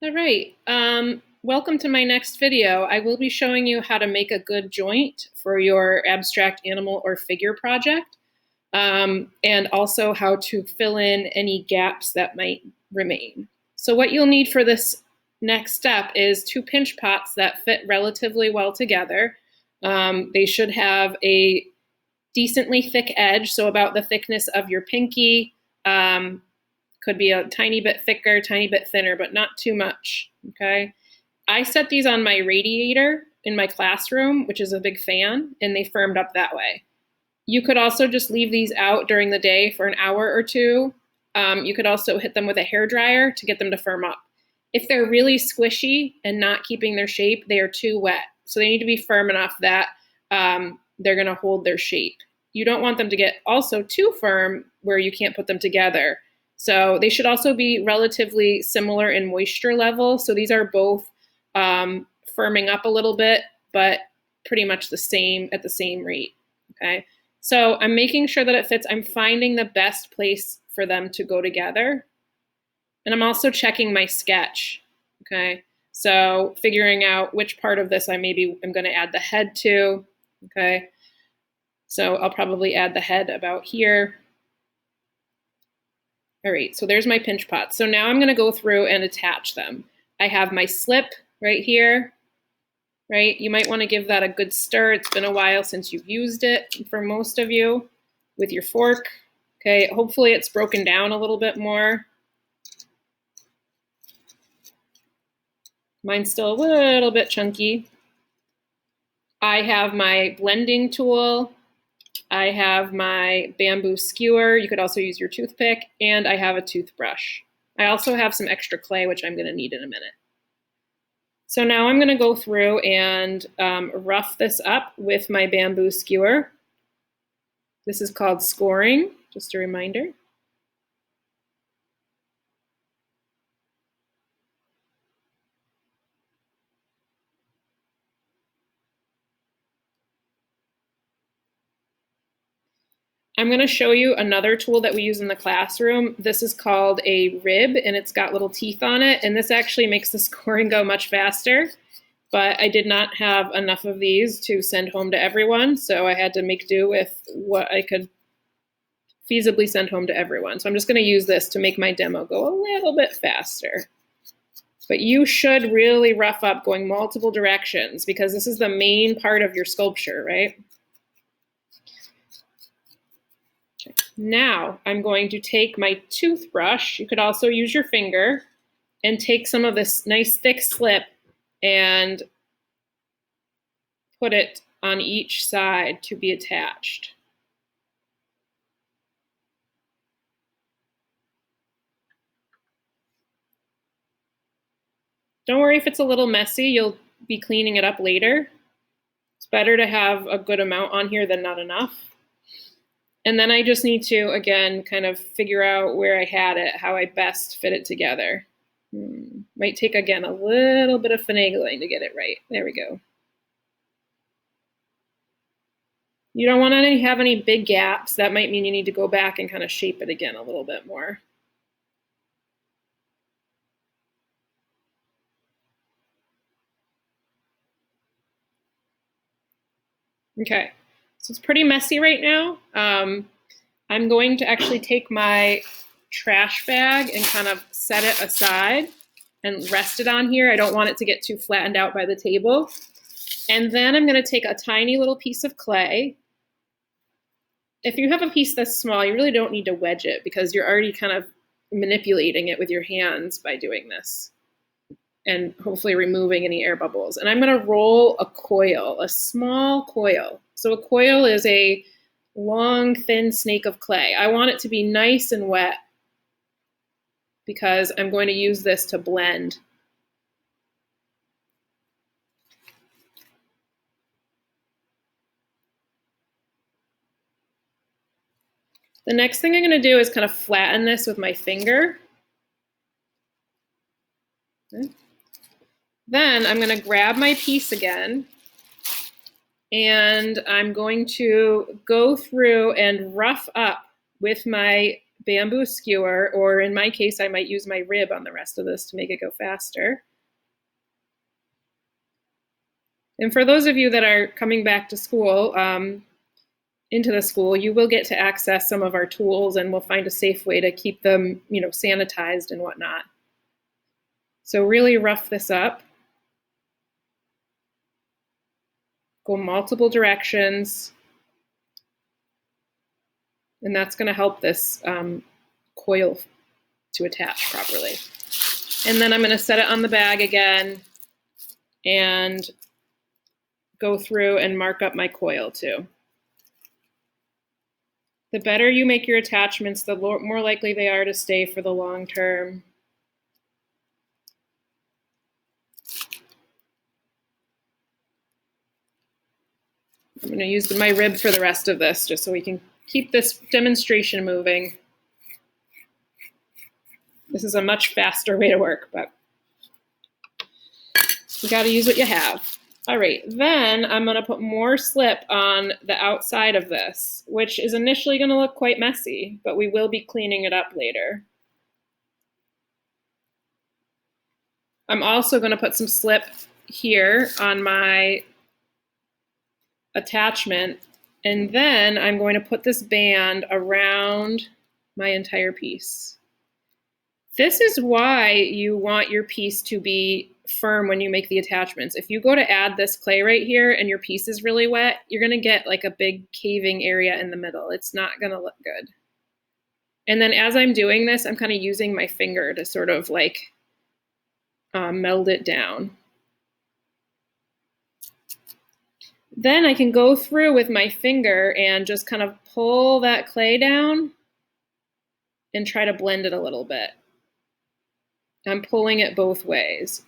All right, welcome to my next video. I will be showing you how to make a good joint for your abstract animal or figure project, and also how to fill in any gaps that might remain. So what you'll need for this next step is 2 pinch pots that fit relatively well together. They should have a decently thick edge, so about the thickness of your pinky. Could be a tiny bit thicker, tiny bit thinner, but not too much, okay? I set these on my radiator in my classroom, which is a big fan, and they firmed up that way. You could also just leave these out during the day for an hour or two. You could also hit them with a hairdryer to get them to firm up. If they're really squishy and not keeping their shape, they are too wet. So they need to be firm enough that they're gonna hold their shape. You don't want them to get also too firm where you can't put them together. So they should also be relatively similar in moisture level. So these are both firming up a little bit, but pretty much the same at the same rate, okay? So I'm making sure that it fits. I'm finding the best place for them to go together. And I'm also checking my sketch, okay? So figuring out which part of this I'm gonna add the head to, okay? So I'll probably add the head about here. All right, so there's my pinch pot. So now I'm gonna go through and attach them. I have my slip right here, right? You might wanna give that a good stir. It's been a while since you've used it for most of you with your fork. Okay, hopefully it's broken down a little bit more. Mine's still a little bit chunky. I have my blending tool. I have my bamboo skewer. You could also use your toothpick, and I have a toothbrush. I also have some extra clay, which I'm gonna need in a minute. So now I'm gonna go through and rough this up with my bamboo skewer. This is called scoring, just a reminder. I'm going to show you another tool that we use in the classroom. This is called a rib, and it's got little teeth on it, and this actually makes the scoring go much faster, but I did not have enough of these to send home to everyone, so I had to make do with what I could feasibly send home to everyone. So I'm just going to use this to make my demo go a little bit faster. But you should really rough up going multiple directions because this is the main part of your sculpture, right? Now I'm going to take my toothbrush, you could also use your finger, and take some of this nice thick slip and put it on each side to be attached. Don't worry if it's a little messy, you'll be cleaning it up later. It's better to have a good amount on here than not enough. And then I just need to, again, kind of figure out where I had it, how I best fit it together. Might take, again, a little bit of finagling to get it right. There we go. You don't want to have any big gaps. That might mean you need to go back and kind of shape it again a little bit more. Okay, so it's pretty messy right now. I'm going to actually take my trash bag and kind of set it aside and rest it on here. I don't want it to get too flattened out by the table. And then I'm going to take a tiny little piece of clay. If you have a piece that's small, you really don't need to wedge it because you're already kind of manipulating it with your hands by doing this and hopefully removing any air bubbles. And I'm going to roll a coil, a small coil. So a coil is a long, thin snake of clay. I want it to be nice and wet because I'm going to use this to blend. The next thing I'm going to do is kind of flatten this with my finger. Okay. Then I'm going to grab my piece again, and I'm going to go through and rough up with my bamboo skewer, or in my case, I might use my rib on the rest of this to make it go faster. And for those of you that are coming back to school, into the school, you will get to access some of our tools, and we'll find a safe way to keep them, sanitized and whatnot. So really rough this up. Go multiple directions. And that's going to help this coil to attach properly. And then I'm going to set it on the bag again and go through and mark up my coil too. The better you make your attachments, the more likely they are to stay for the long term. I'm going to use my rib for the rest of this just so we can keep this demonstration moving. This is a much faster way to work, but you got to use what you have. All right, then I'm going to put more slip on the outside of this, which is initially going to look quite messy, but we will be cleaning it up later. I'm also going to put some slip here on my attachment, and then I'm going to put this band around my entire piece. This is why you want your piece to be firm when you make the attachments. If you go to add this clay right here and your piece is really wet, you're going to get like a big caving area in the middle. It's not going to look good. And then as I'm doing this, I'm kind of using my finger to sort of like meld it down. Then I can go through with my finger and just kind of pull that clay down and try to blend it a little bit. I'm pulling it both ways.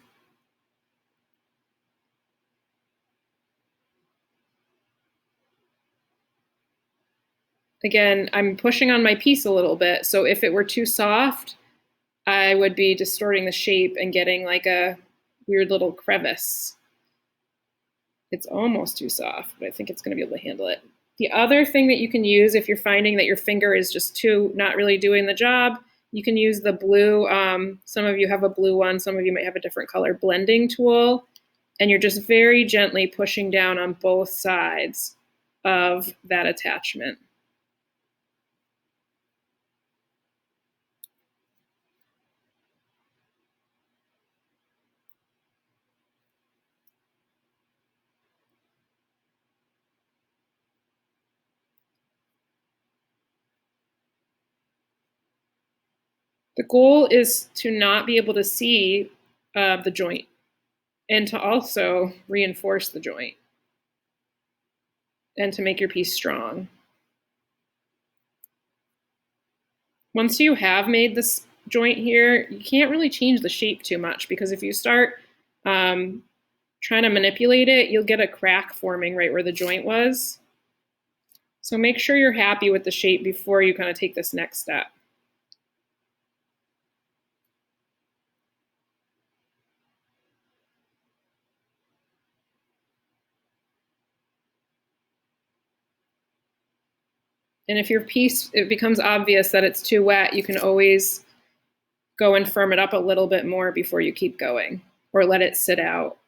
Again, I'm pushing on my piece a little bit, so if it were too soft, I would be distorting the shape and getting like a weird little crevice. It's almost too soft, but I think it's going to be able to handle it. The other thing that you can use if you're finding that your finger is just not really doing the job, you can use the blue, some of you have a blue one, some of you might have a different color blending tool, and you're just very gently pushing down on both sides of that attachment. The goal is to not be able to see the joint and to also reinforce the joint and to make your piece strong. Once you have made this joint here, you can't really change the shape too much, because if you start trying to manipulate it, you'll get a crack forming right where the joint was. So make sure you're happy with the shape before you kind of take this next step. And if your piece, it becomes obvious that it's too wet, you can always go and firm it up a little bit more before you keep going, or let it sit out.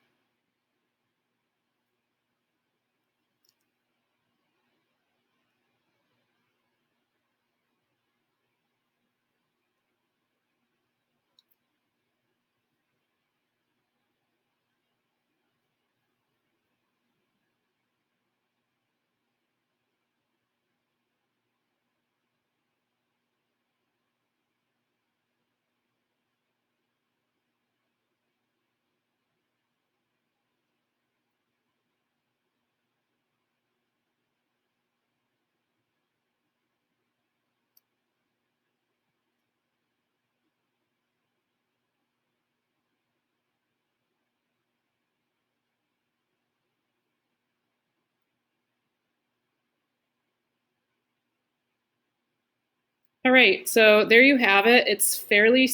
All right, so there you have it. It's fairly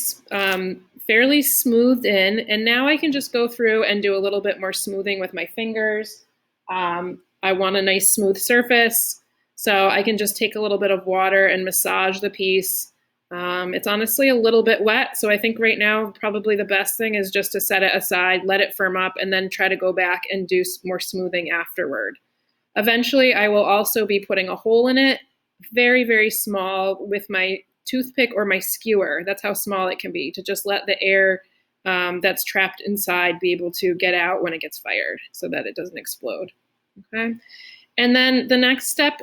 smoothed in, and now I can just go through and do a little bit more smoothing with my fingers. I want a nice smooth surface, so I can just take a little bit of water and massage the piece It's honestly a little bit wet, so I think right now probably the best thing is just to set it aside, let it firm up, and then try to go back and do more smoothing afterward. Eventually, I will also be putting a hole in it, very, very small, with my toothpick or my skewer. That's how small it can be, to just let the air that's trapped inside be able to get out when it gets fired so that it doesn't explode. Okay. And then the next step,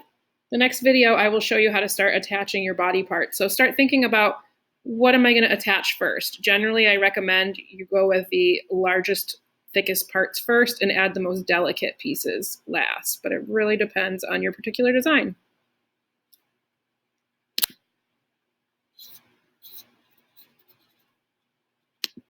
the next video, I will show you how to start attaching your body parts. So start thinking about, what am I going to attach first? Generally, I recommend you go with the largest, thickest parts first and add the most delicate pieces last, but it really depends on your particular design.